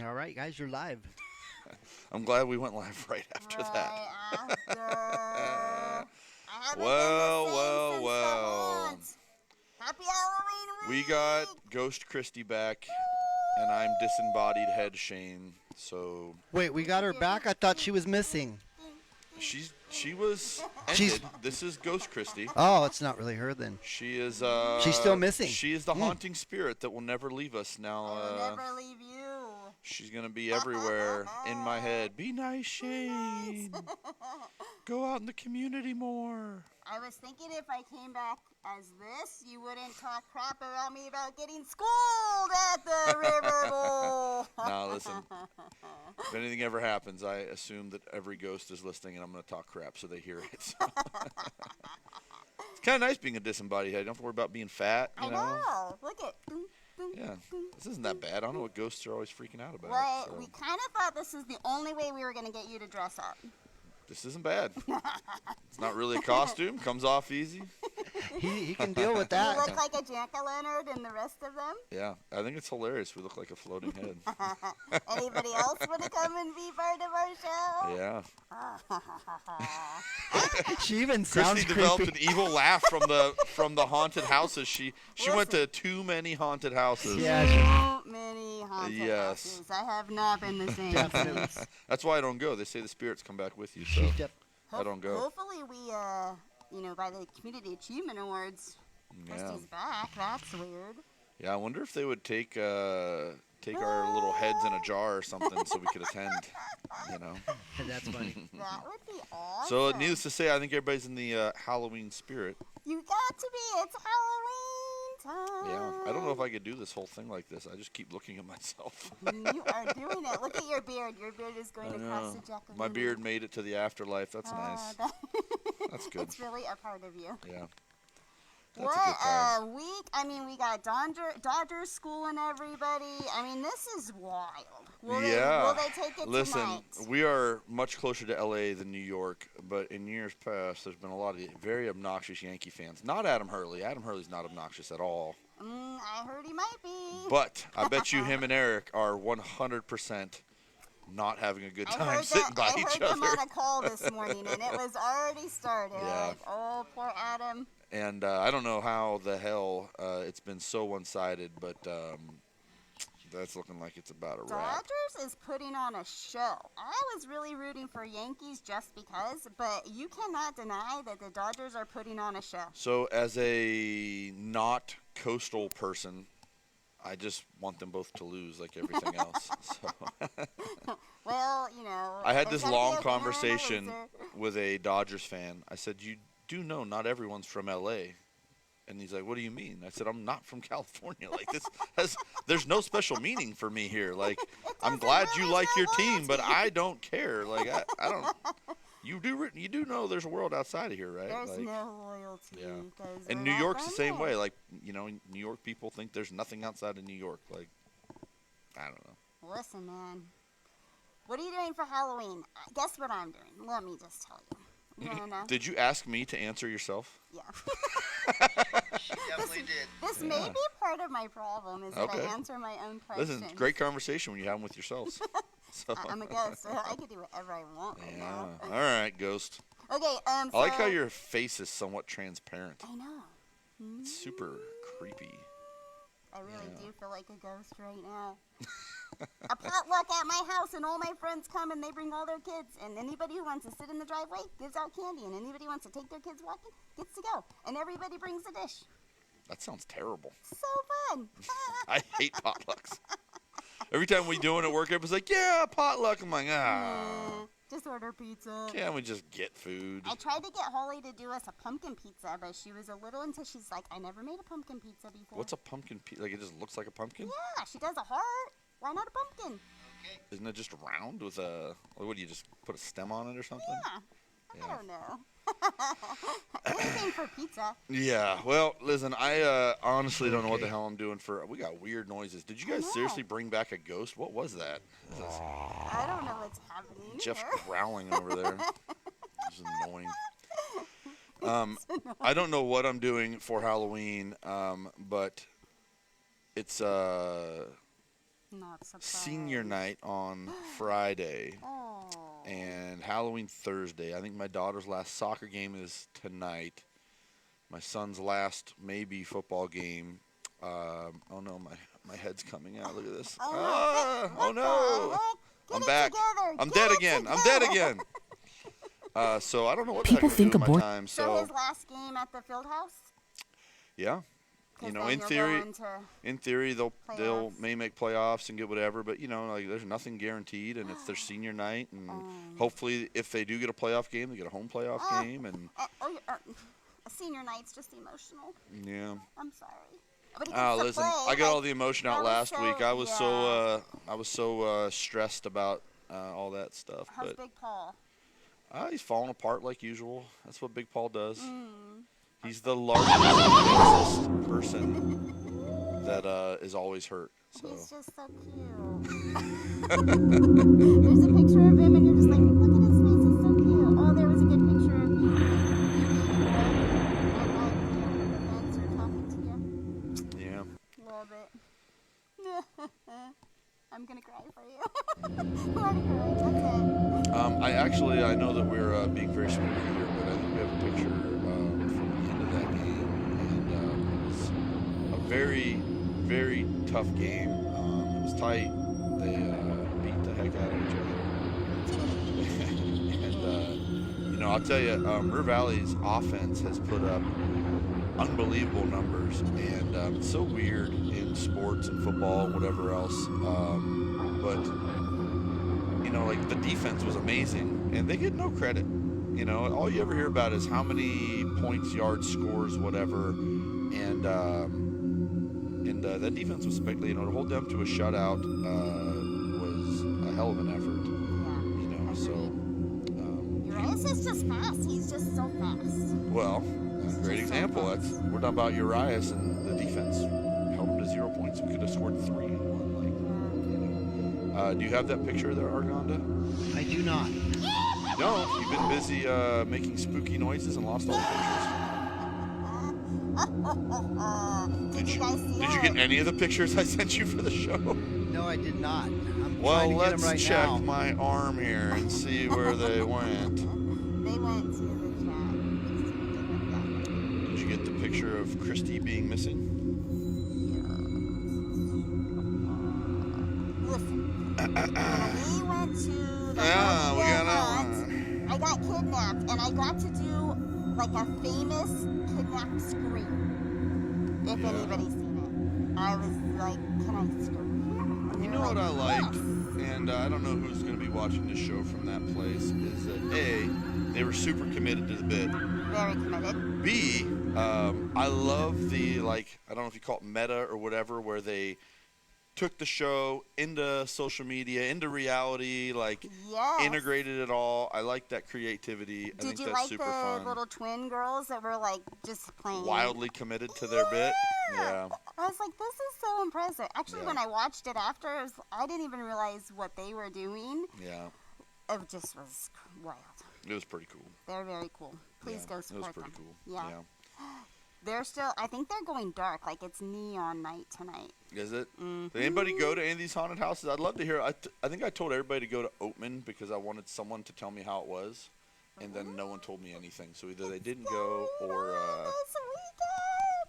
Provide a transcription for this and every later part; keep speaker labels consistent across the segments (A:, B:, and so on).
A: All right, guys, you're live.
B: I'm glad we went live right after that.
C: After. I haven't been
B: Well,
C: the same
B: well,
C: since
B: well.
C: the haunt. Happy Halloween
B: We
C: week!
B: got Ghost Christy back, and I'm disembodied head Shane. So
A: Wait, we got her back? I thought she was missing.
B: she was
A: She's-
B: ended. This is Ghost Christy.
A: Oh, it's not really her then.
B: She is
A: She's still missing.
B: She is the haunting spirit that will never leave us.
C: I
B: Now
C: will never leave you.
B: she's gonna be everywhere in my head. Be nice, Shane. Go out in the community more.
C: I was thinking if I came back as this, you wouldn't talk crap about me about getting schooled at the River Bowl.
B: Now listen, if anything ever happens, I assume that every ghost is listening, and I'm going to talk crap so they hear it. So. It's kind of nice being a disembodied head. You don't have to worry about being fat. You
C: I know. Look at.
B: Yeah, this isn't that bad. I don't know what ghosts are always freaking out about.
C: Well,
B: So.
C: we kind of thought this was the only way we were going to get you to dress up.
B: This isn't bad. It's not really a costume. Comes off easy.
A: He can deal with
C: You
A: that.
C: look like a jack-o'-lantern and the rest of them.
B: Yeah, I think it's hilarious. We look like a floating head.
C: Anybody else want to come and be part of our show?
B: Yeah.
A: She even sounds
B: Christy developed
A: creepy.
B: an evil laugh from the haunted houses. She went to too many haunted houses.
A: Yeah,
C: Too many haunted
B: Yes.
C: houses. I have not been the same
A: Definitely.
C: since.
B: That's why I don't go. They say the spirits come back with you. So
A: she's just,
B: I don't go.
C: Hopefully we, by the Community Achievement Awards,
B: Yeah.
C: Christy's back. That's weird.
B: Yeah, I wonder if they would take our little heads in a jar or something so we could attend. You know.
A: that's funny.
C: That would be awesome.
B: So needless to say, I think everybody's in the Halloween spirit.
C: You got to be. It's Halloween time.
B: Yeah. I don't know if I could do this whole thing like this. I just keep looking at myself.
C: You are doing it. Look at your beard. Your beard is going
B: I
C: across
B: know.
C: the jack-o'-lantern.
B: My beard made it to the afterlife. That's nice. That's good.
C: It's really a part of you.
B: Yeah. That's
C: What
B: a good time.
C: a week. I mean, we got Dodgers schooling everybody. I mean, this is wild. Will
B: Yeah.
C: They take it
B: Listen,
C: tonight?
B: we are much closer to LA than New York, but in years past, there's been a lot of very obnoxious Yankee fans. Not Adam Hurley. Adam Hurley's not obnoxious at all.
C: I heard he might be.
B: But I bet you him and Eric are 100% not having a good
C: I
B: time
C: heard
B: sitting by
C: I
B: each
C: heard them on
B: other.
C: a call this morning, and it was already started.
B: Yeah.
C: Like, oh, poor Adam.
B: And I don't know how the hell it's been so one-sided, but that's looking like it's about a wrap.
C: Dodgers is putting on a show. I was really rooting for Yankees just because, but you cannot deny that the Dodgers are putting on a show.
B: So as a not coastal person, I just want them both to lose like everything else. So
C: Well,
B: I had
C: there's
B: this
C: gotta be
B: long
C: a winner and a
B: conversation
C: loser.
B: with a Dodgers fan. I said, "You do know not everyone's from LA." And he's like, "What do you mean?" I said, "I'm not from California. Like there's no special meaning for me here. Like I'm glad you
C: really
B: like
C: no
B: your team, but
C: loyalty."
B: I don't care. Like I don't. You do know there's a world outside of here, right?
C: There's
B: Like,
C: no loyalty.
B: yeah.
C: 'cause
B: and
C: we're
B: New
C: not
B: York's the
C: from
B: same
C: there.
B: way. Like New York people think there's nothing outside of New York. Like I don't know.
C: Listen, man. What are you doing for Halloween? Guess what I'm doing. Let me just tell you. You wanna know?
B: Did you ask me to answer yourself?
C: Yeah.
A: She definitely did.
C: This may be part of my problem is that
B: Okay.
C: I answer my own questions.
B: Listen, it's great conversation when you have them with yourselves. So.
C: I'm a ghost, so I can do whatever I want right
B: Yeah.
C: now.
B: All right, Ghost.
C: Okay,
B: I like how your face is somewhat transparent.
C: I know.
B: It's super creepy.
C: I really
B: Yeah.
C: do feel like a ghost right now. A potluck at my house, and all my friends come and they bring all their kids. And anybody who wants to sit in the driveway gives out candy, and anybody who wants to take their kids walking gets to go. And everybody brings a dish.
B: That sounds terrible.
C: So fun.
B: I hate potlucks. Every time we do it at work, everybody's like, "Yeah, potluck." I'm like,
C: Just order pizza.
B: can't we just get food?
C: I tried to get Holly to do us a pumpkin pizza, but she was a little until she's like, I never made a pumpkin pizza before.
B: What's a pumpkin pizza? Like it just looks like a pumpkin?
C: Yeah, she does a heart. Why not a pumpkin?
B: Isn't it just round with a? What do you just put a stem on it or something?
C: Yeah.
B: Yeah.
C: I don't know. Anything for pizza.
B: Yeah. Well, listen, I honestly don't know what the hell I'm doing for. We got weird noises. Did you guys
C: know.
B: seriously bring back a ghost? What was that? Is this
C: I don't know what's happening
B: Jeff
C: here.
B: growling over there. This is annoying. I don't know what I'm doing for Halloween, but it's
C: Not surprised.
B: senior night on Friday.
C: Oh.
B: And Halloween Thursday. I think my daughter's last soccer game is tonight. My son's last maybe football game. Oh no, my head's coming out. Look at this. Oh no! I'm back. I'm dead again. I'm dead again. So I don't know what the heck I'm doing with my time.
C: So his last game at the field house?
B: Yeah. You know, in theory, they'll may make playoffs and get whatever, but you know, like there's nothing guaranteed, and it's their senior night, and hopefully, if they do get a playoff game, they get a home playoff game, and
C: a senior night's just emotional.
B: Yeah.
C: I'm sorry. But
B: listen, I got all the emotion out last week. I was so stressed about all that stuff.
C: How's Big Paul?
B: He's falling apart like usual. That's what Big Paul does. He's the largest person that is always hurt. So.
C: He's just so cute. There's a picture of him, and you're just like, look at his face. It's so cute. Oh, there was a good picture of you. The fence are talking to you.
B: Yeah.
C: Love it. I'm gonna cry for you. Let it cry. That's it.
B: I know that we're being very smooth here, but I think we have a picture from the end of that game, and it was a very, very tough game. It was tight. They beat the heck out of each other, and you know, I'll tell you, River Valley's offense has put up unbelievable numbers, and it's so weird in sports and football and whatever else, but you know, like the defense was amazing, and they get no credit. You know, all you ever hear about is how many points, yards, scores, whatever, and that defense was spectacular. You know, to hold them to a shutout was a hell of an effort.
C: Yeah.
B: You know, so.
C: Urias is just fast. He's just so fast.
B: Well, great example. We're talking about Urias and the defense held him to 0 points. We could have scored 3 and won. Do you have that picture there, Argonda?
A: I do not.
B: You don't? You've been busy making spooky noises and lost all the pictures.
C: Did you guys see
B: Did you get any of the pictures I sent you for the show?
A: No, I did not. I'm
B: Well,
A: trying to get 'em
B: let's
A: right
B: check
A: now.
B: my arm here and see where they went.
C: They went to the chat.
B: Did you get the picture of Kristy being missing?
C: Listen, we went to the
B: Yeah, we got
C: hunt. I got kidnapped, and I got to do like a famous kidnapped scream. If anybody's seen it, I was like, "Can I scream?" And
B: You
C: they
B: know
C: were
B: what I
C: like,
B: liked,
C: "Yes."
B: and I don't know who's going to be watching this show from that place, is that A, they were super committed to the bit.
C: Very committed.
B: B, I love the, like, I don't know if you call it meta or whatever, where they took the show into social media, into reality, like
C: Yes.
B: integrated it all. I like that creativity. I
C: Did
B: think
C: you
B: that's
C: like
B: super
C: the
B: fun.
C: little twin girls that were like just playing?
B: Wildly committed to their bit. Yeah.
C: I was like, this is so impressive. Actually,
B: Yeah.
C: when I watched it after, I didn't even realize what they were doing.
B: Yeah.
C: It just was wild.
B: It was pretty cool.
C: They're very cool. Please
B: Yeah,
C: go
B: it was
C: support
B: pretty
C: them.
B: cool.
C: Yeah.
B: Yeah.
C: They're still, I think they're going dark. Like it's neon night tonight.
B: Is it? Did anybody go to any of these haunted houses? I'd love to hear. I think I told everybody to go to Oatman because I wanted someone to tell me how it was, and then no one told me anything. So either they didn't go or
C: This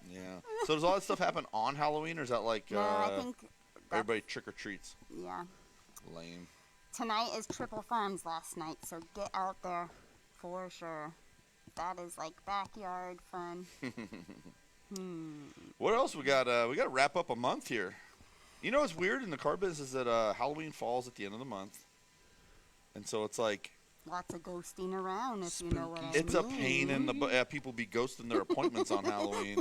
C: weekend.
B: yeah. So does all that stuff happen on Halloween, or is that like
C: No, I think
B: everybody trick or treats?
C: yeah.
B: Lame.
C: Tonight is Triple Farms last night, so get out there for sure. That is like backyard fun.
B: What else we got? We got to wrap up a month here. You know what's weird in the car business is that Halloween falls at the end of the month, and so it's like
C: Lots of ghosting around, if you know what I mean.
B: it's a pain in the butt. Yeah, people be ghosting their appointments on Halloween.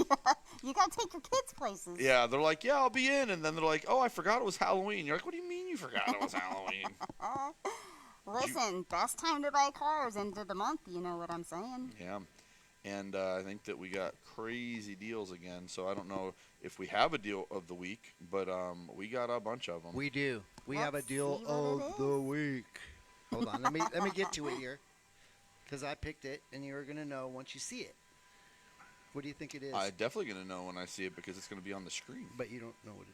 C: You gotta take your kids places.
B: Yeah, they're like, yeah, I'll be in, and then they're like, oh, I forgot it was Halloween. You're like, what do you mean you forgot it was Halloween?
C: Listen, best time to buy cars end of the month. You know what I'm saying?
B: Yeah, and I think that we got crazy deals again. So I don't know if we have a deal of the week, but we got a bunch of them.
A: We do. We have a
C: Let's
A: deal
C: see what it
A: of the week. Hold on. Let me get to it here. Because I picked it, and you're going to know once you see it. What do you think it is?
B: I'm definitely gonna know when I see it because it's gonna be on the screen.
A: But you don't know what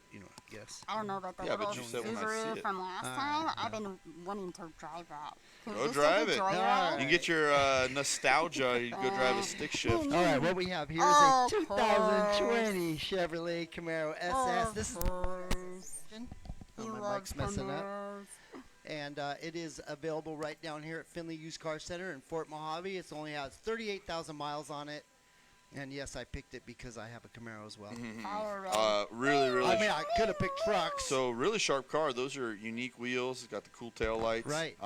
A: yes.
C: I don't know about the
B: Yeah, but
C: little
B: you said when I see
C: Subaru
B: it.
C: from last time. I've been wanting to drive that. Can we
B: Go
C: just
B: drive
C: take a
B: it.
C: joyride?
B: You get your nostalgia. You go drive a stick shift.
A: All right, what we have here is
C: Oh,
A: a 2020 Chevrolet Camaro SS.
C: Of
A: This is
C: course. He
A: my
C: loves
A: mic's messing up.
C: Camaros.
A: And it is available right down here at Finley Used Car Center in Fort Mojave. It only has 38,000 miles on it. And yes, I picked it because I have a Camaro as well.
C: Fire red.
B: Really.
A: I mean, I could have picked trucks.
B: So really sharp car. Those are unique wheels. It's got the cool tail lights.
A: Right.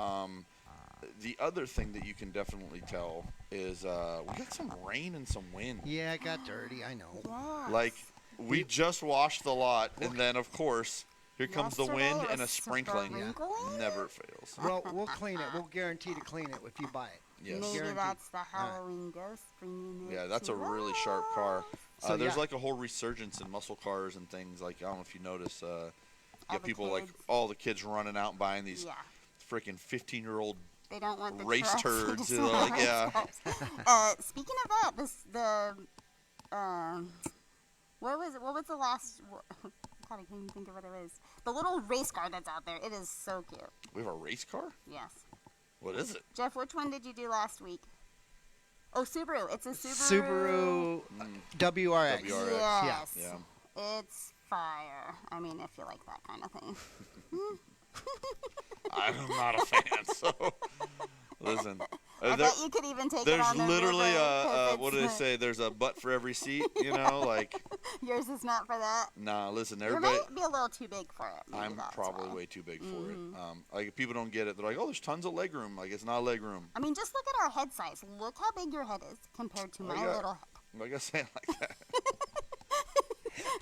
B: The other thing that you can definitely tell is we got some rain and some wind.
A: Yeah, it got dirty. I know.
C: Yes.
B: Like we just washed the lot, and then of course here comes the
C: Yesterday
B: wind
C: it
B: and a
C: was
B: sprinkling.
C: sprinkling?
B: Never fails.
A: Well, we'll clean it. We'll guarantee to clean it if you buy it.
B: Yes.
C: Maybe
A: Guaranteed.
C: that's the Halloween ghost bringing it.
B: Yeah, that's
C: to
B: a really sharp car.
A: So,
B: There's
A: yeah.
B: like a whole resurgence in muscle cars and things. Like I don't know if you notice. You
C: All
B: get
C: the
B: people like
C: kids.
B: all the kids running out and buying these
C: Yeah.
B: freaking 15-year-old
C: They don't want the
B: race
C: trucks. They
B: turds.
C: just
B: You know,
C: want
B: like
C: race
B: yeah.
C: cars. Speaking of that, what was the last? God, I can't even think of what it was. The little race car that's out there. It is so cute.
B: We have a race car.
C: Yes.
B: What is it?
C: Jeff, which one did you do last week? Oh, Subaru. It's a Subaru.
A: Subaru WRX.
B: WRX.
C: Yes.
B: Yeah.
C: It's fire. I mean, if you like that kind of thing.
B: I'm not a fan. So listen.
C: I bet you could even take it
B: There's
C: on the
B: literally
C: river, 'cause
B: what do they
C: it's-
B: say? There's a butt for every seat. You know, like
C: Yours is not for that.
B: nah. Listen,
C: You
B: everybody.
C: might be a little too big for it. Maybe
B: I'm
C: that's
B: probably
C: why.
B: way too big for it. Like if people don't get it, they're like, "Oh, there's tons of leg room." Like it's not leg room.
C: I mean, just look at our head size. Look how big your head is compared to my
B: yeah.
C: little head.
B: Like I say it like that.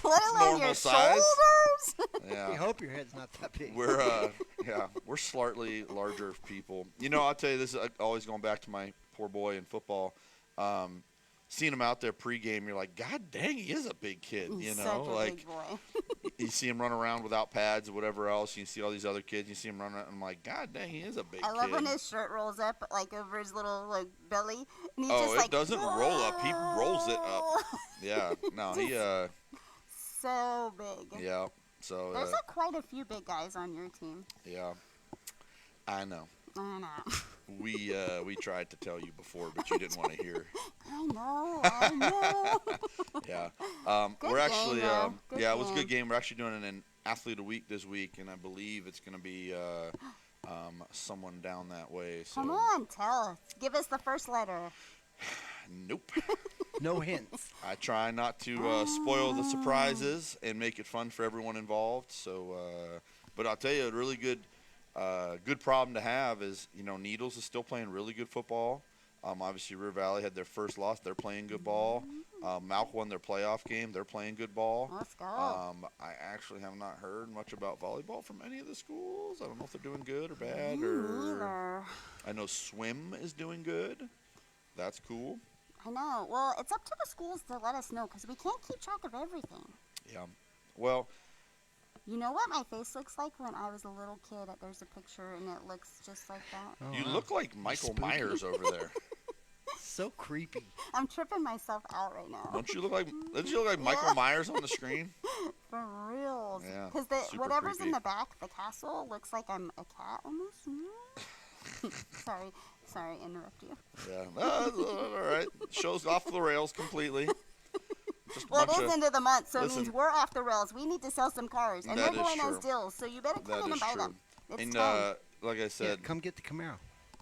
C: Let alone
B: normal
C: your
B: size.
C: shoulders.
A: We
B: Yeah.
A: hope your head's not that big.
B: We're slightly larger people. You know, I'll tell you this is always going back to my poor boy in football. Seeing him out there pregame, you're like, God dang, he is a big kid. You
C: He's
B: know,
C: such a
B: like
C: big boy.
B: you see him run around without pads or whatever else. You see all these other kids. You see him run around. I'm like, God dang, he is a big
C: I love
B: kid.
C: when his shirt rolls up like over his little like belly, and he's
B: Oh,
C: just
B: it
C: like,
B: doesn't roll up. He rolls it up. Yeah. No, he.
C: So big.
B: Yeah. So.
C: There's quite a few big guys on your team.
B: Yeah. I know.
C: I know.
B: We tried to tell you before, but you didn't want to hear.
C: I know.
B: Yeah.
C: Good
B: We're
C: game,
B: actually.
C: though. Good
B: Yeah, it was a good
C: game.
B: game. We're actually doing an athlete of the week this week, and I believe it's going to be someone down that way. So.
C: Come on, tell us. Give us the first letter.
B: Nope.
A: No hints.
B: I try not to spoil the surprises and make it fun for everyone involved. So, but I'll tell you, a really good problem to have is, you know, Needles is still playing really good football. Obviously, River Valley had their first loss. They're playing good ball. Malk won their playoff game. They're playing good ball.
C: Let's go.
B: I actually have not heard much about volleyball from any of the schools. I don't know if they're doing good or bad. Or I know swim is doing good. That's cool.
C: I know. Well, it's up to the schools to let us know because we can't keep track of everything.
B: Yeah. Well,
C: You know what my face looks like when I was a little kid? There's a picture and it looks just like that.
A: Oh,
B: you
A: wow.
B: look like Michael
A: Spooky.
B: Myers over there.
A: So creepy.
C: I'm tripping myself out right now.
B: Don't you look like Michael Myers on the screen?
C: For reals.
B: Yeah,
C: Because
B: super
C: whatever's
B: creepy.
C: in the back, the castle, looks like I'm a cat almost. Sorry, interrupt you.
B: Yeah. All right. Show's off the rails completely. Just a
C: Well, it
B: bunch
C: is
B: of-
C: end of the month, so it
B: listen.
C: means we're off the rails. We need to sell some cars, and
B: That
C: we're
B: is
C: going
B: true.
C: as deals, so you better come
B: That
C: in and
B: is
C: buy
B: true.
C: them. It's
B: And
C: time.
B: like I
A: Yeah,
B: said,
A: come get the Camaro.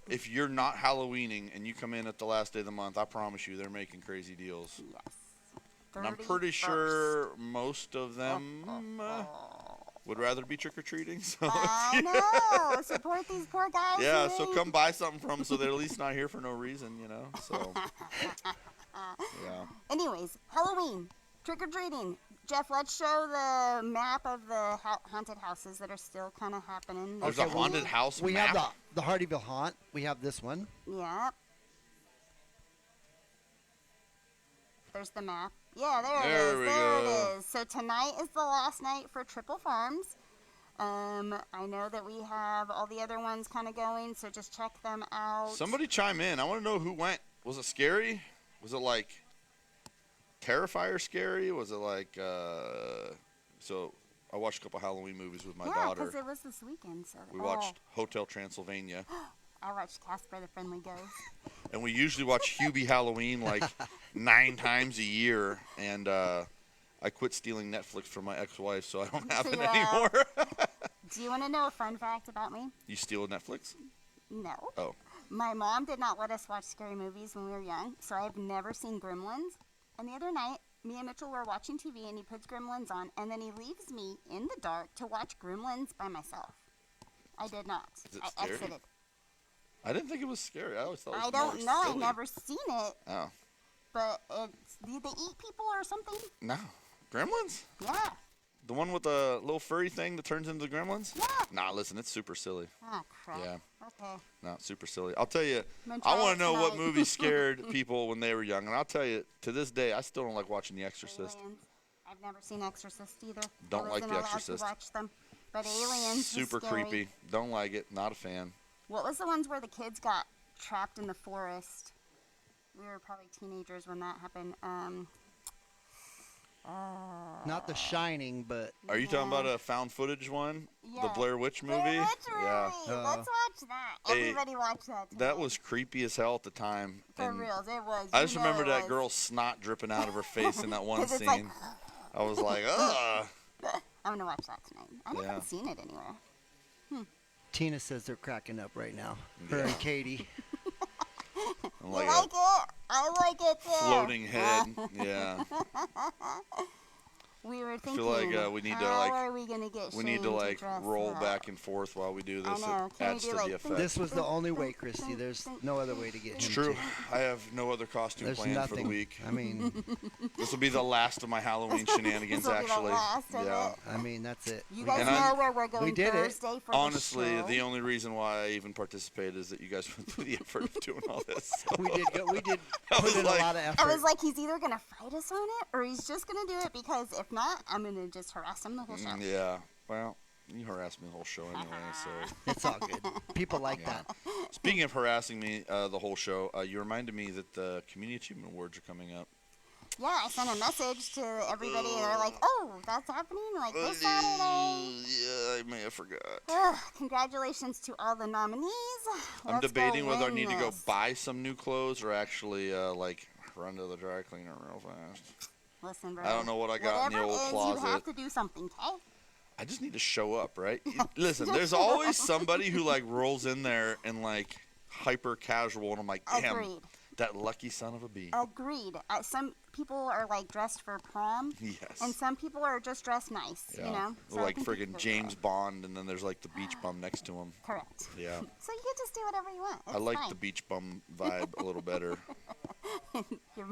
B: if you're not Halloweening and you come in at the last day of the month, I promise you they're making crazy deals.
C: Yes.
B: And I'm pretty
C: 31st.
B: sure most of them would rather be trick-or-treating. So
C: I know. Support these poor guys.
B: yeah,
C: who
B: so
C: ain't-
B: come buy something from them so they're at least not here for no reason, you know. So yeah.
C: Anyways, Halloween, trick or treating. Jeff, let's show the map of the haunted houses that are still kind of happening.
B: There's
A: Okay,
B: a haunted house
A: We
B: map.
A: have the Hardyville Haunt. We have this one.
C: Yep. There's the map. Yeah, there it
B: There
C: is.
B: we
C: There
B: go.
C: it is. So tonight is the last night for Triple Farms. I know that we have all the other ones kind of going, so just check them out.
B: Somebody chime in. I want to know who went. Was it scary? Was it like Terrifier scary? Was it like so I watched a couple Halloween movies with my
C: Yeah,
B: daughter.
C: because it was this weekend. So
B: We watched Hotel Transylvania.
C: I watched Casper the Friendly Ghost.
B: And we usually watch Hubie Halloween like 9 times a year. And I quit stealing Netflix from my ex-wife, so I don't have it
C: Yeah.
B: anymore.
C: Do you want to know a fun fact about me?
B: You steal Netflix?
C: No.
B: Oh.
C: My mom did not let us watch scary movies when we were young, so I've never seen Gremlins. And the other night, me and Mitchell were watching TV, and he puts Gremlins on, and then he leaves me in the dark to watch Gremlins by myself. I did not.
B: Is it
C: I
B: scary?
C: exited.
B: I didn't think it was scary. I always thought it was
C: I don't
B: more
C: know. I've
B: silly.
C: never seen it,
B: Oh.
C: but it's do they eat people or something?
B: No. Gremlins?
C: Yeah.
B: The one with the little furry thing that turns into gremlins?
C: Yeah.
B: Nah, listen, it's super silly.
C: Oh crap.
B: Yeah.
C: Okay.
B: No, super silly. I'll tell you,
C: I'm gonna
B: I
C: try
B: want
C: it
B: to know what
C: tonight.
B: movie scared people when they were young. And I'll tell you, to this day, I still don't like watching The Exorcist.
C: Aliens. I've never seen Exorcist either.
B: Don't
C: I
B: like
C: wasn't
B: The
C: allowed
B: Exorcist.
C: To watch them. But Aliens was
B: Super
C: scary.
B: creepy. Don't like it. Not a fan.
C: What was the ones where the kids got trapped in the forest? We were probably teenagers when that happened.
A: Not The Shining, but
B: Are you talking about a found footage one? The
C: Yeah.
B: Blair Witch movie?
C: Blair Witch
B: Yeah.
C: movie. Let's watch that.
B: Hey,
C: Everybody watch that.
B: That
C: tonight.
B: was creepy as hell at the time.
C: for
B: and
C: reals. It was.
B: I
C: You
B: just
C: know
B: remember
C: it
B: that
C: was.
B: girl's snot dripping out of her face in that one
C: 'Cause it's
B: scene.
C: like,
B: I was like, ugh.
C: I'm gonna watch that tonight. I haven't
B: Yeah.
C: seen it anywhere.
A: Tina says they're cracking up right now. Her
B: Yeah.
A: and Katie.
B: I'm
C: You
B: like
C: like
B: a
C: it? I like it too.
B: floating head. Yeah.
C: We were
B: I
C: thinking.
B: feel like we need to
C: how
B: like
C: are we gonna get
B: we need
C: Shane
B: to like
C: dress
B: roll
C: up?
B: back and forth while we do
C: I
B: this.
C: know.
B: It
C: Can we
B: adds
C: do,
B: to
C: like,
B: the effect.
A: This was the only way, Christy. There's no other way to get
B: It's
A: him
B: true.
A: to.
B: I have no other costume
A: There's
B: planned
A: nothing.
B: for the week.
A: I mean,
B: This will be the last of my Halloween shenanigans,
C: This will be the
B: actually.
C: last of
B: Yeah.
C: it.
A: I mean that's it.
C: You
A: We
C: guys
B: And
A: got-
C: know where we're going
A: did it.
C: Thursday for
B: Honestly,
C: the show.
B: the only reason why I even participated is that you guys went through the effort of doing all this. So
A: we did
B: I
A: put
B: was
A: in
B: like-
A: a lot of effort.
C: I was like, he's either gonna fight us on it, or he's just gonna do it because if not, I'm gonna just harass him the whole show.
B: Yeah. Well, you harassed me the whole show anyway, so.
A: It's all good. People like
B: Yeah.
A: that.
B: Speaking of harassing me the whole show, you reminded me that the Community Achievement Awards are coming up.
C: Yeah, I sent a message to everybody, and they're like, "Oh, that's happening like this Saturday."
B: Yeah, I may have forgot.
C: Ugh, congratulations to all the nominees.
B: I'm
C: Let's go
B: debating whether I
C: win
B: need to go
C: this.
B: buy some new clothes or actually like run to the dry cleaner real fast.
C: Listen, bro.
B: I don't know what I got in the
C: Whatever
B: old
C: it is,
B: closet.
C: You have to do something, okay?
B: I just need to show up, right? Listen, there's always somebody who like rolls in there and like hyper casual, and I'm like, damn,
C: Agreed.
B: that lucky son of a bee.
C: Agreed. Some people are like dressed for prom,
B: Yes.
C: and some people are just dressed nice.
B: Yeah.
C: You know, So I
B: Like
C: think it's
B: friggin'
C: good.
B: James Bond, and then there's like the beach bum next to him.
C: Correct.
B: Yeah.
C: So you can just do whatever you want. It's
B: I like
C: fine.
B: the beach bum vibe a little better.
C: You're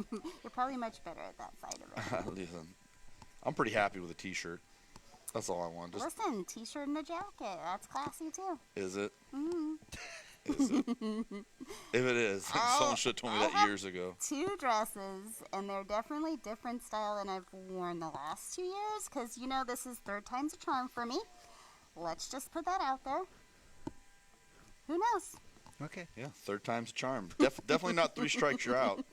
C: probably much better at that side of it.
B: Listen, I'm pretty happy with a t-shirt. That's all I want. Just
C: Listen, t-shirt and a jacket. That's classy too.
B: is it?
C: Mm-hmm.
B: Is it? If it is, someone should have told me
C: I
B: that
C: have-
B: years ago.
C: 2 dresses, and they're definitely different style than I've worn the last 2 years, because, you know, this is 3rd time's a charm for me. Let's just put that out there. Who knows?
A: Okay.
B: Yeah, 3rd time's a charm. Definitely not 3 strikes, you're out.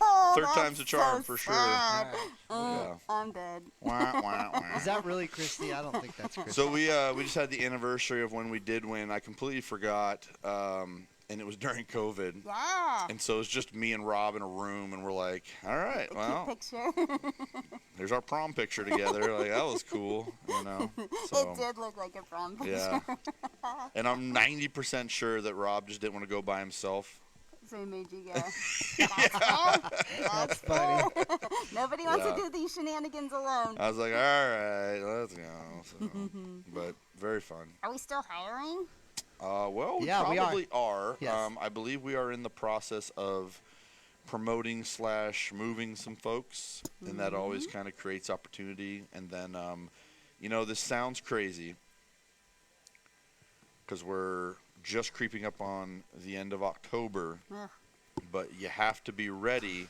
C: Oh,
B: 3rd
C: that's
B: time's a charm
C: so
B: for sure.
C: sad.
B: Yeah.
C: I'm dead.
B: Wah, wah, wah.
A: Is that really Christy? I don't think that's Christy.
B: So we just had the anniversary of when we did win. I completely forgot, and it was during COVID.
C: Yeah.
B: And so it was just me and Rob in a room, and we're like, all right,
C: A
B: well,
C: cute picture.
B: there's our prom picture together. Like, that was cool, you know. So,
C: It did look like a prom picture.
B: yeah. And I'm 90% sure that Rob just didn't want to go by himself.
C: So he made you go. That's fair.
A: That's funny.
C: Nobody wants
B: Yeah.
C: to do these shenanigans alone.
B: I was like, all right, let's go. So, but very fun.
C: Are we still hiring?
B: Well, we
A: Yeah, we are.
B: probably are.
A: Yes.
B: I believe we are in the process of promoting / moving some folks, and that always kind of creates opportunity. And then, you know, this sounds crazy because we're just creeping up on the end of October,
C: Ugh.
B: but you have to be ready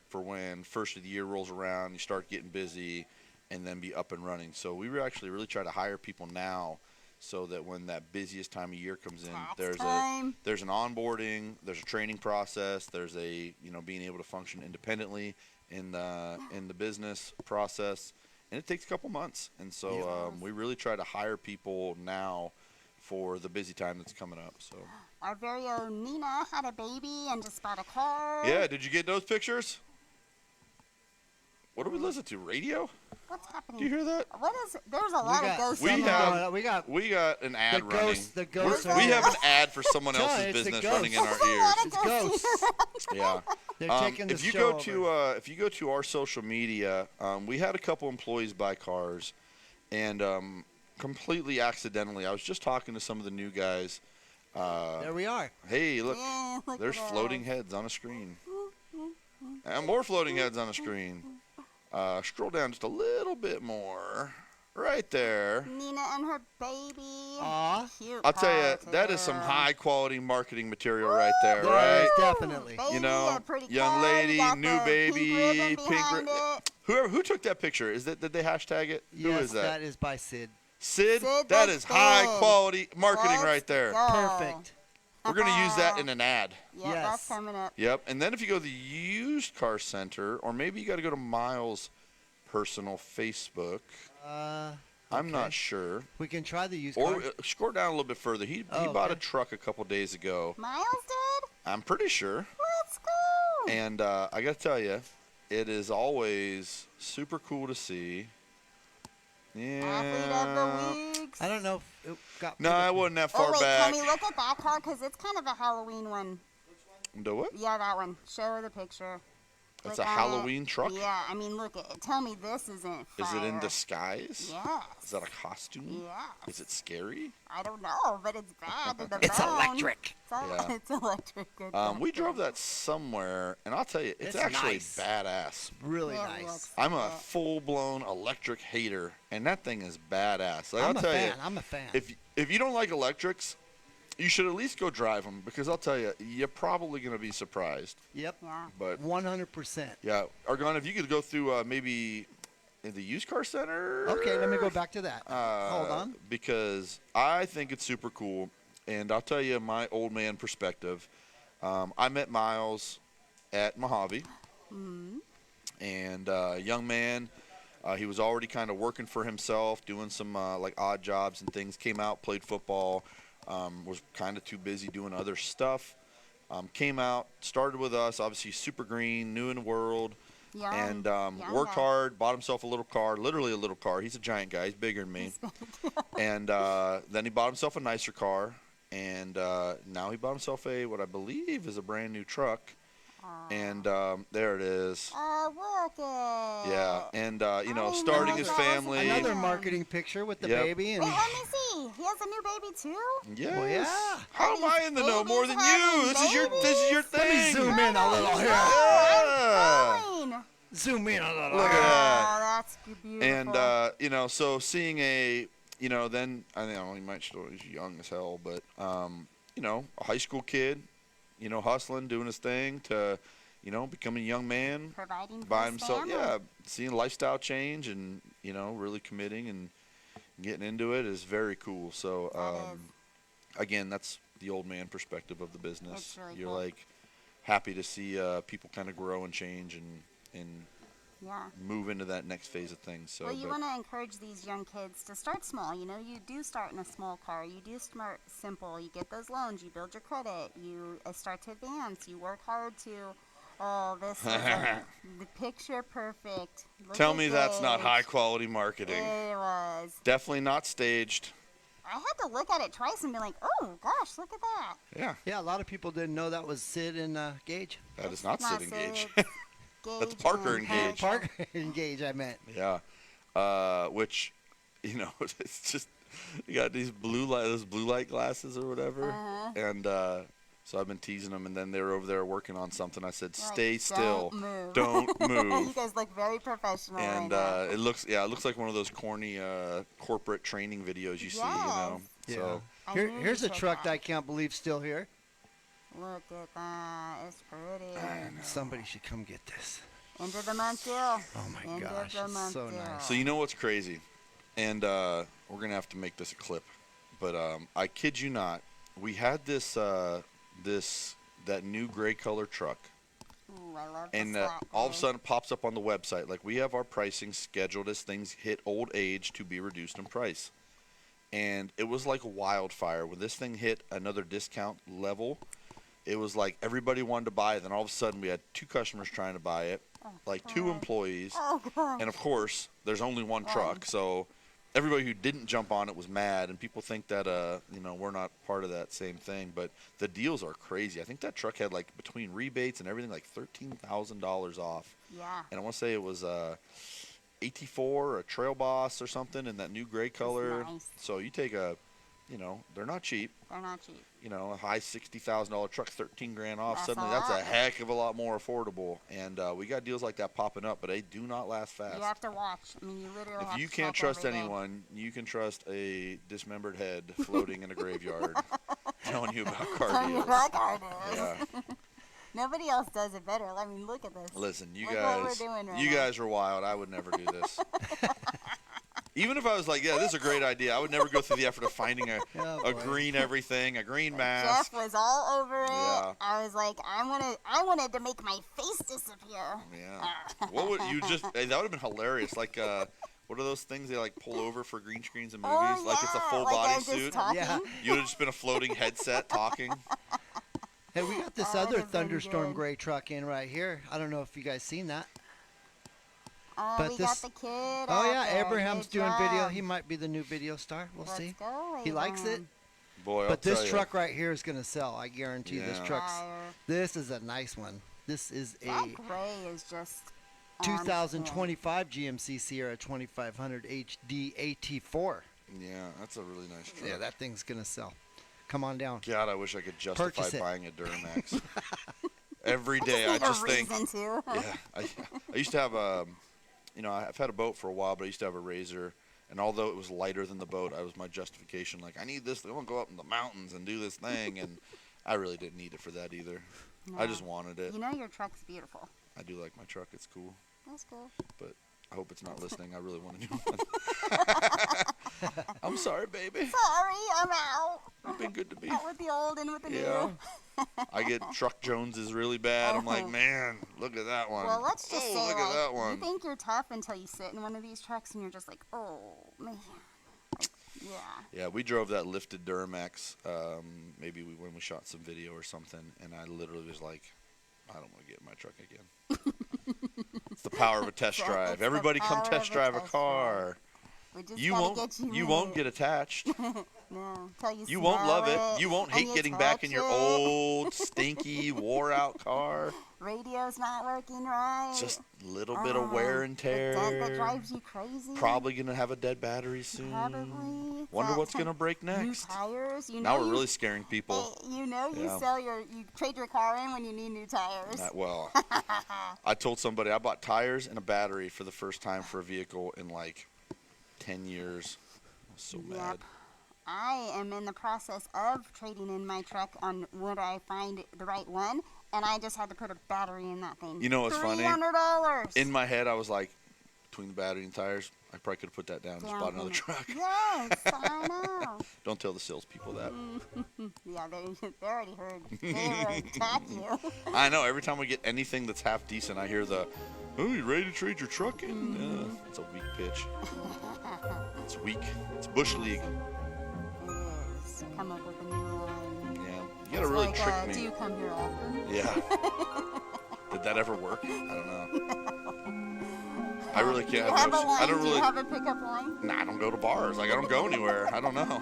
B: for when first of the year rolls around, you start getting busy, and then be up and running. So we actually really try to hire people now so that when that busiest time of year comes in,
C: Tax
B: there's
C: time.
B: there's an onboarding, there's a training process, there's a being able to function independently in the business process, and it takes a couple months. And so we really try to hire people now for the busy time that's coming up. So
C: Our very own Nina had a baby and just bought a car.
B: yeah, did you get those pictures? What do we listen to? Radio?
C: What's happening?
B: Do you hear that?
C: What is? There's a lot of ghosts.
B: we
C: in there.
B: have-
A: we got
B: an ad
A: The
B: running.
A: ghosts- the ghosts
B: We
A: are-
B: have an ad for someone
A: Tell
B: else's
A: you, it's the
B: business
A: ghosts.
B: running in our
C: There's a
B: ears.
C: lot of
A: it's ghosts.
B: Yeah.
A: They're taking
B: if
A: the
B: you
A: show
B: go
A: over.
B: to if you go to our social media, we had a couple employees buy cars, and completely accidentally, I was just talking to some of the new guys.
A: There we are.
B: Hey, look,
C: Yeah, look
B: there's
C: at
B: floating
C: us.
B: heads on a screen, and more floating heads on a screen. Scroll down just a little bit more, right there.
C: Nina and her baby.
A: Aw.
C: Cute.
B: I'll tell you,
C: car,
B: that is some
C: too.
B: high quality marketing material right there,
A: There
B: right?
A: is definitely.
C: Baby,
B: You know,
C: a pretty
B: young
C: car,
B: lady,
C: got
B: new
C: the
B: baby,
C: pink
B: pink
C: ribbon
B: ri-
C: behind it.
B: Who took that picture? Did they hashtag it? Who
A: Yes,
B: is that?
A: that is by Sid.
B: Sid?
C: Sid,
B: That
C: that's
B: is high
C: good.
B: quality marketing
C: Let's
B: right there.
C: go.
A: Perfect.
B: We're going to use that in an ad.
C: Yeah,
A: Yes.
C: that's coming up.
B: Yep. And then if you go to the used car center, or maybe you got to go to Miles' personal Facebook. I'm not
A: okay.
B: sure.
A: We can try the used
B: Or
A: car.
B: scroll down a little bit further. He
A: Oh,
B: bought a
A: okay.
B: truck a couple days ago.
C: Miles did?
B: I'm pretty sure.
C: Let's go.
B: And I got to tell you, it is always super cool to see.
C: Athlete of the week.
A: I don't know if it got.
B: No, I wasn't that
C: Oh,
B: far
C: wait,
B: back.
C: can we look at that car? Because it's kind of a Halloween one.
B: The what?
C: Yeah, that one. Show her the picture.
B: That's
C: Click
B: a
C: on
B: Halloween
C: it.
B: truck?
C: Yeah, I mean, look, tell me this isn't
B: Is
C: fire.
B: it in disguise?
C: Yes.
B: Is that a costume?
C: Yes.
B: Is it scary?
C: I don't know, but it's bad to the
A: It's
C: bone.
A: electric.
C: It's,
B: Yeah.
C: it's electric. Good
B: We
C: job.
B: drove that somewhere, and I'll tell you, it's actually
A: nice.
B: badass.
A: Really
C: Yeah,
A: nice.
C: looks
B: I'm a
C: good.
B: full-blown electric hater, and that thing is badass. Like, I'll
A: I'm a
B: tell
A: fan.
B: you,
A: I'm a fan.
B: if you don't like electrics, you should at least go drive them, because I'll tell you, you're probably going to be surprised.
A: Yep.
C: Yeah.
B: But
A: 100%.
B: yeah, Argon, if you could go through maybe in the used car center.
A: Okay, let me go back to that. Hold on.
B: Because I think it's super cool, and I'll tell you my old man perspective. I met Miles at Mojave, and young man. He was already kind of working for himself, doing some like odd jobs and things. Came out, played football, was kind of too busy doing other stuff. Came out, started with us, obviously super green, new in the world.
C: Young,
B: And
C: young
B: worked
C: guy.
B: hard, bought himself a little car, literally a little car. He's a giant guy. He's bigger than me. And then he bought himself a nicer car. And now he bought himself what I believe is a brand new truck. And there it is.
C: Oh, look it.
B: Yeah. And,
C: I
B: starting
C: know
B: his
C: that was
B: family.
A: Another
C: Yeah.
A: marketing picture with the
B: Yep.
A: baby and
C: Wait, let me see. He has a new baby too.
B: Yes.
A: Well, yeah.
B: How am I in the know more than you?
C: Babies
B: This is your
C: having
B: thing.
A: Let me zoom in a little here.
B: Yeah.
C: Fine.
A: Zoom in a little.
B: Look at
A: here.
B: that.
C: Oh, that's beautiful.
B: And so seeing then I know he might still he's young as hell, but a high school kid, hustling, doing his thing to, becoming a young man
C: Providing for
B: by
C: his
B: himself.
C: family.
B: Yeah, seeing lifestyle change and really committing and getting into it is very cool. So
C: That is.
B: again, that's the old man perspective of the business.
C: It's really
B: You're
C: cool.
B: like happy to see people kind of grow and change and
C: Yeah.
B: move into that next phase of things. So,
C: Well, you
B: but-
C: want to encourage these young kids to start small. You do start in a small car. You do start simple. You get those loans. You build your credit. You start to advance. You work hard to. Oh, this is the picture perfect. Look
B: Tell
C: at
B: me that's not
C: this.
B: high quality marketing.
C: It was.
B: Definitely not staged.
C: I had to look at it twice and be like, oh gosh, look at that.
B: Yeah,
A: Yeah, a lot of people didn't know that was Sid and Gage.
B: that is not
C: Not
B: Sid and Gage.
C: Sid.
B: That's
C: Gage
B: Parker
C: and
B: and Gage.
A: Parker and Gage, I meant.
B: Yeah, which it's just you got these those blue light glasses or whatever,
C: Uh-huh.
B: and so I've been teasing them, and then they were over there working on something. I said,
C: You're like,
B: "Stay still,
C: Don't move.
B: don't
C: You
B: move."
C: guys look very professional
B: And
C: right now.
B: it looks like one of those corny corporate training videos you see,
C: Yes.
B: So
C: I
A: Here,
C: knew
A: here's
C: you'd
A: a
C: check
A: truck that
C: that.
A: I can't believe still here.
C: Look at that. It's pretty.
A: Somebody should come get this.
C: End of the month deal.
A: Oh my
C: End
A: gosh,
C: of the
A: it's
C: month
A: so
C: deal.
A: nice.
B: So you know what's crazy, and we're gonna have to make this a clip But I kid you not, we had that new gray color truck.
C: Ooh, I love
B: And
C: the slot
B: all of a
C: gray.
B: sudden it pops up on the website. Like, we have our pricing scheduled as things hit old age to be reduced in price. And it was like wildfire. When this thing hit another discount level, it was like everybody wanted to buy it. Then all of a sudden we had 2 customers trying to buy it, like 2 employees.
C: Oh, God.
B: And of course, there's only one truck. So everybody who didn't jump on it was mad. And people think that, we're not part of that same thing. But the deals are crazy. I think that truck had, like, between rebates and everything, like $13,000 off.
C: Yeah.
B: And I want to say it was AT4 or a Trail Boss or something in that new gray color.
C: Nice.
B: So you take they're not cheap.
C: They're not cheap.
B: A high $60,000 truck, 13 grand off.
C: That's
B: Suddenly,
C: a
B: that's a
C: lot.
B: heck of a lot more affordable. And we got deals like that popping up, but they do not last fast.
C: You have to watch. I mean, you literally have
B: If you
C: to
B: can't
C: shop
B: trust
C: every day.
B: anyone, you can trust a dismembered head floating in a graveyard telling you about car
C: Tell you
B: deals.
C: about car deals.
B: Yeah.
C: Nobody else does it better. I mean, look at this.
B: Listen, you
C: Look what we're
B: guys,
C: doing right
B: you
C: now.
B: guys are wild. I would never do this. Even if I was like, yeah, this is a great idea, I would never go through the effort of finding a
A: Oh, boy.
B: green everything, a green
C: Jeff
B: mask.
C: was all over it.
B: Yeah.
C: I was like, I wanted to make my face disappear.
B: Yeah. What would you just? Hey, that would have been hilarious. Like, what are those things they like pull over for green screens and movies?
C: Oh,
B: Like it's a
C: yeah,
B: full
C: like
B: body
C: I'm just
B: suit.
C: talking.
A: Yeah.
B: You would have just been a floating headset talking.
A: Hey, we got this
C: That
A: other
C: would've been
A: thunderstorm
C: good.
A: gray truck in right here. I don't know if you guys seen that.
C: Oh,
A: But
C: we
A: this-
C: got the kid.
A: Oh
C: out
A: yeah,
C: there.
A: Abraham's
C: Good
A: doing video.
C: job.
A: He might be the new video star. We'll
C: Let's
A: see.
C: go,
A: He likes it.
C: Abraham.
B: Boy, I'll
A: But this
B: tell ya.
A: truck right here is gonna sell. I guarantee this
B: Yeah.
A: truck's.
C: Fire.
A: This is a nice one. This is
C: That
A: a
C: gray is just. on
A: 2025 GMC Sierra 2500 HD AT4.
B: Yeah, that's a really nice truck.
A: Yeah, that thing's gonna sell. Come on down.
B: God, I wish I could justify
A: Purchase it.
B: buying a Duramax. Every
C: stand.
B: day, I
C: Need a
B: just think.
C: reason to.
B: Yeah, I used to have I've had a boat for a while, but I used to have a Razor, and although it was lighter than the boat, I was my justification. Like, I need this. I want to go up in the mountains and do this thing, and I really didn't need it for that either. I
C: No.
B: just wanted it.
C: You know your truck's beautiful.
B: I do like my truck. It's cool,
C: That's cool.
B: but I hope it's not listening. I really want a new one. I'm sorry, baby.
C: Sorry, I'm out.
B: You've been good to me.
C: Out with the old and with the
B: Yeah.
C: new.
B: I get Truck Joneses really bad. I'm like, man, look at that one.
C: Well, let's just
B: oh,
C: say,
B: look
C: like,
B: at that
C: you
B: one.
C: think you're tough until you sit in one of these trucks and you're just like, oh, man. Like, yeah.
B: Yeah, we drove that lifted Duramax. Maybe when we shot some video or something, and I literally was like, I don't want to get in my truck again. It's the power of a test
C: It's
B: drive.
C: the
B: Everybody come
C: power
B: test
C: of a
B: drive a
C: test
B: car.
C: We just
B: You
C: gotta
B: won't.
C: get you
B: You
C: in
B: won't
C: it.
B: get attached.
C: No, till you
B: You won't love
C: smell
B: it. You won't
C: and
B: hate
C: you
B: getting back in
C: touch
B: your
C: it.
B: old, stinky, wore-out car.
C: Radio's not working right.
B: Just a little bit of wear and
C: The dent that
B: tear.
C: drives you crazy.
B: Probably gonna have a dead battery soon.
C: Probably.
B: Wonder
C: That-
B: what's gonna break
C: New
B: next.
C: tires. You know
B: Now we're
C: you,
B: really scaring people.
C: Hey, you know you
B: Yeah.
C: you trade your car in when you need new tires.
B: Well, I told somebody I bought tires and a battery for the first time for a vehicle in like 10 years. I was so
C: Yep.
B: mad.
C: I am in the process of trading in my truck on when I find the right one, and I just had to put a battery in that thing.
B: You know what's funny?
C: $300.
B: In my head, I was like, between the battery and tires, I probably could have put that down and just bought another truck.
C: Yes, I know.
B: Don't tell the salespeople that.
C: Yeah, they already heard. They already attack you.
B: I know. Every time we get anything that's half decent, I hear the, "Oh, you ready to trade your truck in?" It's a weak pitch. It's weak. It's bush league.
C: It is. Come up with a new line.
B: Yeah, you gotta really
C: like,
B: trick
C: do
B: me.
C: you come here often?
B: Yeah. Did that ever work? I don't know. I really
C: Do you
B: can't.
C: have a line?
B: I don't
C: Do
B: really.
C: you have a pickup line?
B: Nah, I don't go to bars. Like, I don't go anywhere. I don't know.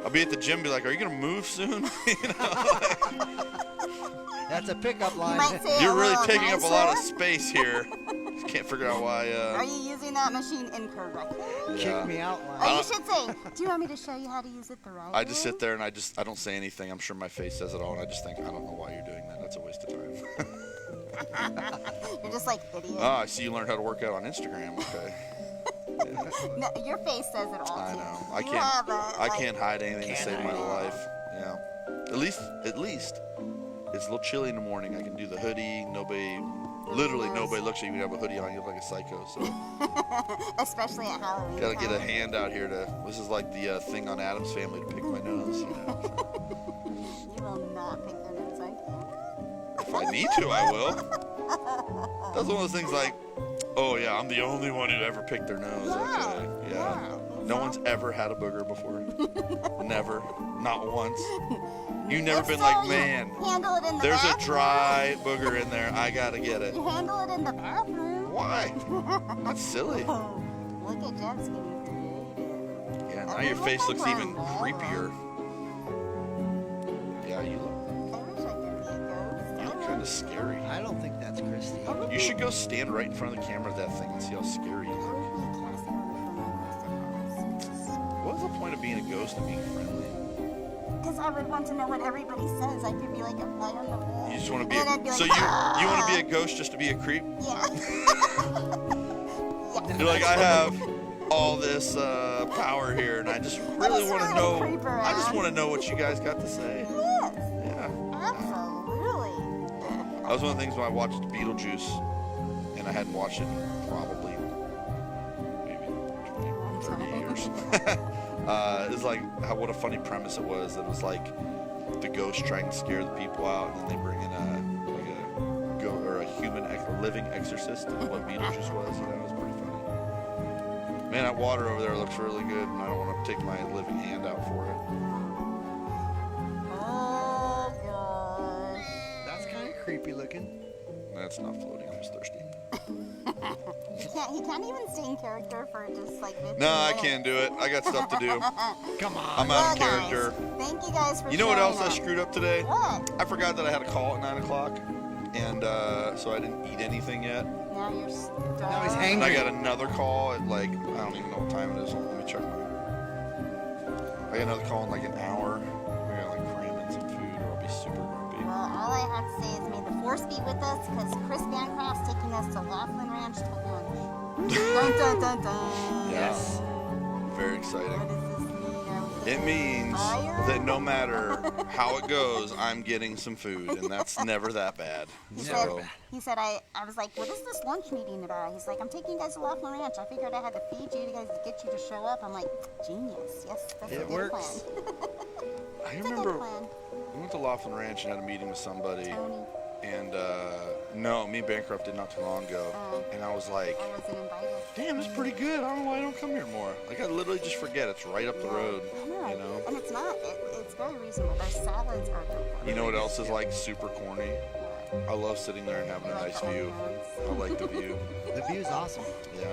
B: I'll be at the gym, be like, "Are you gonna move soon?" You know?
A: That's a pickup
C: You
A: line.
C: might say
B: You're
C: a
B: really
C: little
B: taking up a lot of
C: nicer.
B: space here. Just can't figure out why.
C: Are you using that machine incorrectly?
B: Yeah.
A: Kick me out
C: Oh,
A: line.
C: you should say, do you want me to show you how to use it the right
B: I just
C: way?
B: sit there and I don't say anything. I'm sure my face says it all, and I just think, I don't know why you're doing that. That's a waste of time.
C: You're just like, idiot.
B: Oh, I see you learned how to work out on Instagram. Okay.
C: No, your face says it all,
B: I
C: too.
B: know. I
C: You
B: can't.
C: have a,
B: I
C: like-
B: can't hide anything to save my life. Yeah. At least, it's a little chilly in the morning. I can do the hoodie. Nobody Literally, nobody looks at you. You have a hoodie on. You look like a psycho. So
C: Especially at Halloween.
B: gotta get a
C: time.
B: hand out here to. This is like the thing on Adam's Family to pick my nose. You know.
C: You will not pick their nose on camera.
B: If I need to, I will. That's one of those things like, oh yeah, I'm the only one who ever picked their nose. Okay, yeah. No one's ever had a booger before. Never, not once. You've never
C: If
B: been
C: so,
B: like,
C: you
B: man,
C: handle it in the
B: there's a
C: bathroom.
B: dry booger in there. I gotta get it.
C: You handle it in the bathroom.
B: Why? That's silly.
C: Look at Jeff's getting creative.
B: Yeah, now your face looks even creepier. Yeah, you look.
C: I wish I could be a ghost.
B: You look kind of scary.
A: I don't think that's Christy.
B: You should go stand right in front of the camera of that thing and see how scary you look. What's the point of being a ghost and being friendly?
C: Because I would want to know what everybody says. I could be like a fly on the wall.
B: You just want to be.
C: And I'd be
B: So
C: like,
B: you want to be a ghost just to be a creep?
C: Yeah.
B: You're like, I have all this power here, and I just really want to know. I just want to know what you guys got to say.
C: Yes.
B: Yeah.
C: Absolutely.
B: That was one of the things when I watched Beetlejuice, and I hadn't watched it in probably maybe 20, 30 years. It's like what a funny premise it was. It was like the ghost trying to scare the people out, and then they bring in a living exorcist, and what Beetlejuice was. You know, it was pretty funny. Man, that water over there looks really good, and I don't want to take my living hand out for it.
C: Oh, gosh.
A: That's kind of creepy looking.
B: That's not floating. I'm just thirsty.
C: He can't even stay in character for just like 15
B: No, I
C: minutes.
B: can't do it. I got stuff to do.
A: Come on.
B: I'm out of character.
C: Guys, thank you guys for
B: You know what else I
C: showing up.
B: screwed up today?
C: What?
B: I forgot that I had a call at 9 o'clock, and so I didn't eat anything yet.
C: Now you're
A: Now he's
B: And I
A: hangry.
B: got another call at like, I don't even know what time it is. Hold on, let me check my. I got another call in like an hour. I gotta like cram in some food or I'll be super grumpy.
C: Well, all I have to say is may the force be with us because Chris Bancroft's taking us to Laughlin Ranch to lunch. Dun, dun, dun, dun.
B: Yes. Very
C: What
B: exciting.
C: does this mean?
B: It means
C: Fire?
B: that no matter how it goes, I'm getting some food, and that's never that bad. So,
C: He said, I was like, what is this lunch meeting about? He's like, I'm taking you guys to Laughlin Ranch. I figured I had to feed you guys to get you to show up. I'm like, genius. Yes, that's a
A: It
C: good
A: works.
C: plan.
B: I
C: It's a good
B: remember
C: plan.
B: we went to Laughlin Ranch and had a meeting with somebody,
C: Tony,
B: and no, me and Bancroft did not too long ago, and I was like,
C: I wasn't invited.
B: damn, it's pretty good. I don't know why I don't come here more. Like, I literally just forget. It's right up the road,
C: I know.
B: you know?
C: And it's not. It's very reasonable. Their salads are good.
B: You know what else is, like, super corny? I love sitting there and having a nice view. I like the view.
A: The view's awesome.
B: Yeah.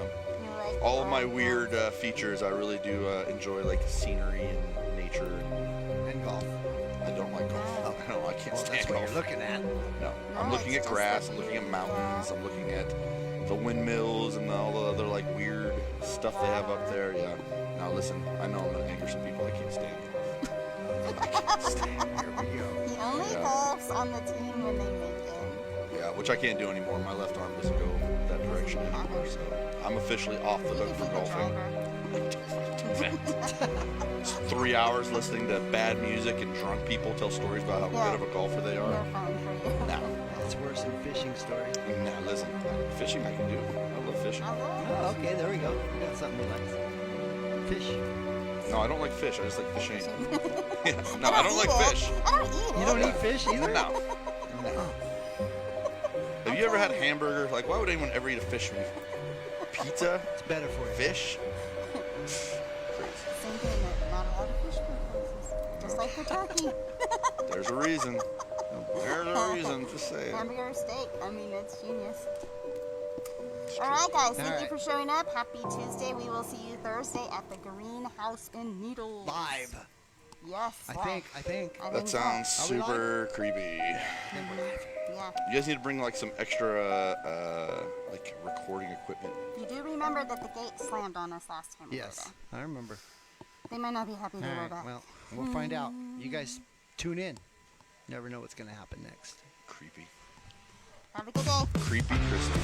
C: You like
B: All of my weird features, I really do enjoy, like scenery and nature.
A: And golf.
B: I don't like golf. No, I can't
A: Well,
B: stand
A: that's what
B: golf.
A: you're looking at.
B: No, I'm looking at
C: it's just
B: grass.
C: the
B: I'm looking at
C: view,
B: mountains. I'm looking at the windmills and all the other like weird stuff they have up there. Yeah. Now listen, I know I'm gonna anger some people. I can't stand golf.
A: Here we go.
C: He only
B: Yeah.
C: golfs on the team when they make it.
B: Yeah, which I can't do anymore. My left arm doesn't go that direction anymore. So I'm officially off the
C: You
B: hook
C: could
B: for
C: be the
B: golfing.
C: driver.
B: It's 3 hours listening to bad music and drunk people tell stories about how
C: Yeah.
B: good of a golfer they
C: No
B: are.
C: fun for you.
B: No,
A: That's worse than fishing story.
B: no, listen. Fishing I can do. I love fishing.
C: I love
A: Oh, okay, there we go. We got something we like. Fish.
B: No, I don't like fish. I just like fishing.
C: fishing.
B: No, I don't like
C: eat it.
B: fish.
C: I don't eat it.
A: You don't eat fish either?
B: No. Have you ever had hamburger? Like, why would anyone ever eat a fish meat? Pizza?
A: It's better for you.
B: Fish?
C: Same thing. Not a lot of fish food places. Just like for turkey.
B: There's a reason. There's a reason. Just saying.
C: Hamburger or steak. I mean, it's genius. All right, guys. Thank you
A: right.
C: for showing up. Happy Tuesday. We will see you Thursday at the Greenhouse in Needles.
A: Live.
C: Yes.
A: I
C: live.
A: think.
C: I
B: That
C: think so.
B: sounds
A: Are we
B: super creepy.
C: Yeah.
B: You guys need to bring like some extra like recording equipment.
C: You do remember that the gate slammed on us last time we were
A: Yes,
C: there.
A: I remember.
C: They might not be happy they
A: All
C: were
A: right,
C: back.
A: well, we'll find out. You guys tune in. Never know what's going to happen next.
B: Creepy.
C: Have a good day.
B: Creepy Kristen.